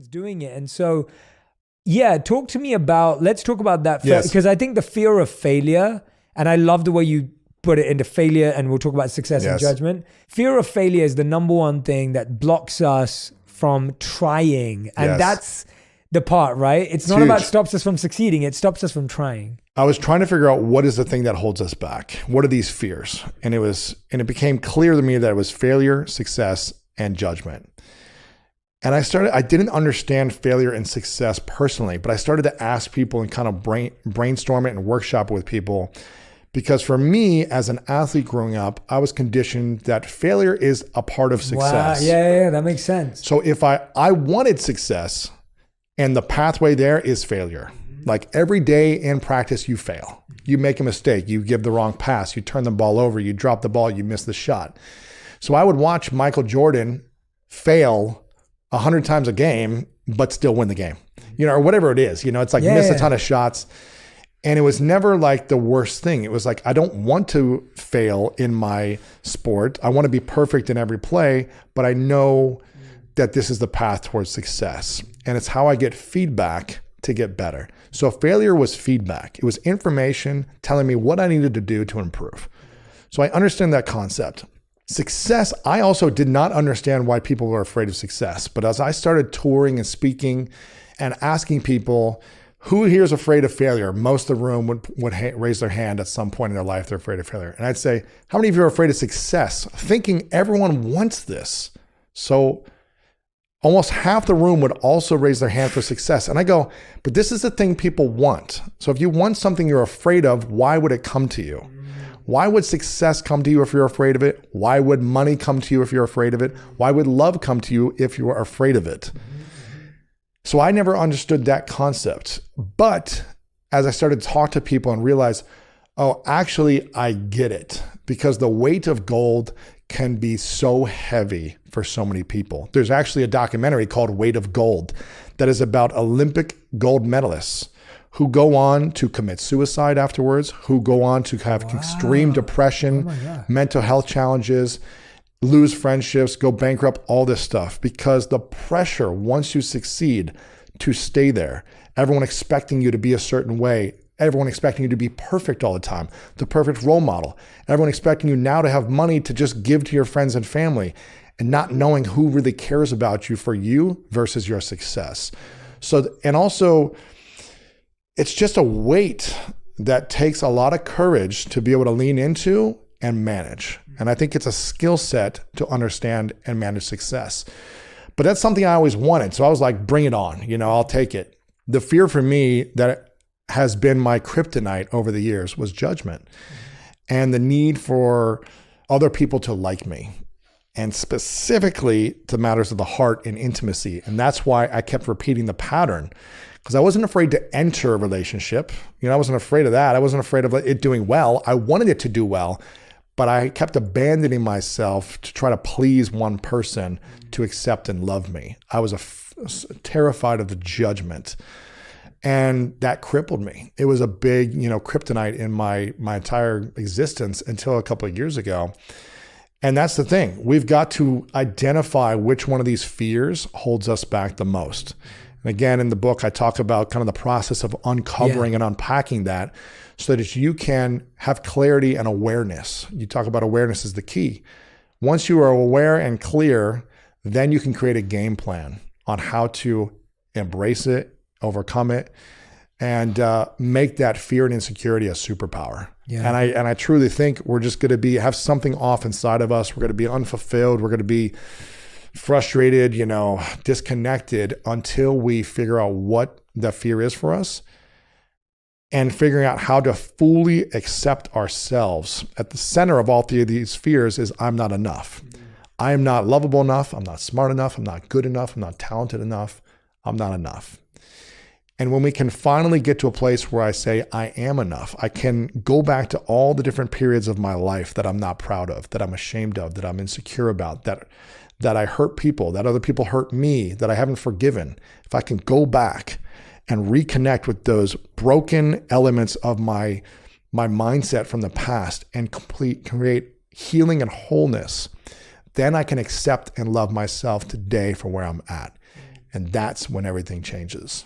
doing it. And so, yeah, let's talk about that. Yes. Because I think the fear of failure, and I love the way you put it into failure, and we'll talk about success and judgment. Fear of failure is the number one thing that blocks us from trying. And that's the part, right? It's not about stops us from succeeding. It stops us from trying. I was trying to figure out what is the thing that holds us back. What are these fears? And it became clear to me that it was failure, success, and judgment. And I didn't understand failure and success personally, but I started to ask people and kind of brainstorm it and workshop it with people. Because for me, as an athlete growing up, I was conditioned that failure is a part of success. Wow. Yeah, that makes sense. So if I wanted success, and the pathway there is failure. Like every day in practice, you fail. You make a mistake. You give the wrong pass. You turn the ball over. You drop the ball. You miss the shot. So I would watch Michael Jordan fail 100 times a game, but still win the game, or whatever it is. It's like miss a ton of shots. And it was never like the worst thing. It was like, I don't want to fail in my sport. I want to be perfect in every play, but I know that this is the path towards success. And it's how I get feedback to get better. So failure was feedback. It was information telling me what I needed to do to improve. So I understand that concept. Success, I also did not understand why people were afraid of success. But as I started touring and speaking and asking people, who here is afraid of failure? Most of the room would raise their hand at some point in their life, they're afraid of failure. And I'd say, how many of you are afraid of success? Thinking everyone wants this. So almost half the room would also raise their hand for success. And I go, but this is the thing people want. So if you want something you're afraid of, why would it come to you? Why would success come to you if you're afraid of it? Why would money come to you if you're afraid of it? Why would love come to you if you are afraid of it? So I never understood that concept. But as I started to talk to people and realize, oh, actually, I get it. Because the weight of gold can be so heavy for so many people. There's actually a documentary called Weight of Gold that is about Olympic gold medalists who go on to commit suicide afterwards, who go on to have extreme depression, mental health challenges, lose friendships, go bankrupt, all this stuff, because the pressure, once you succeed, to stay there, everyone expecting you to be a certain way, everyone expecting you to be perfect all the time, the perfect role model, everyone expecting you now to have money to just give to your friends and family, and not knowing who really cares about you for you versus your success. So, and also, it's just a weight that takes a lot of courage to be able to lean into and manage. And I think it's a skill set to understand and manage success. But that's something I always wanted. So I was like, bring it on, I'll take it. The fear for me that has been my kryptonite over the years was judgment and the need for other people to like me, and specifically to matters of the heart and intimacy. And that's why I kept repeating the pattern, because I wasn't afraid to enter a relationship. I wasn't afraid of that. I wasn't afraid of it doing well. I wanted it to do well, but I kept abandoning myself to try to please one person to accept and love me. I was terrified of the judgment, and that crippled me. It was a big, kryptonite in my entire existence until a couple of years ago. And that's the thing. We've got to identify which one of these fears holds us back the most. And again, in the book, I talk about kind of the process of uncovering and unpacking that so that you can have clarity and awareness. You talk about awareness is the key. Once you are aware and clear, then you can create a game plan on how to embrace it, overcome it, and make that fear and insecurity a superpower. Yeah. And I truly think we're just going to have something off inside of us. We're going to be unfulfilled. We're going to be frustrated, disconnected until we figure out what the fear is for us and figuring out how to fully accept ourselves. At the center of all three of these fears is I'm not enough. I am not lovable enough. I'm not smart enough. I'm not good enough. I'm not talented enough. I'm not enough. And when we can finally get to a place where I say, I am enough, I can go back to all the different periods of my life that I'm not proud of, that I'm ashamed of, that I'm insecure about, that I hurt people, that other people hurt me, that I haven't forgiven. If I can go back and reconnect with those broken elements of my mindset from the past and create healing and wholeness, then I can accept and love myself today for where I'm at. And that's when everything changes.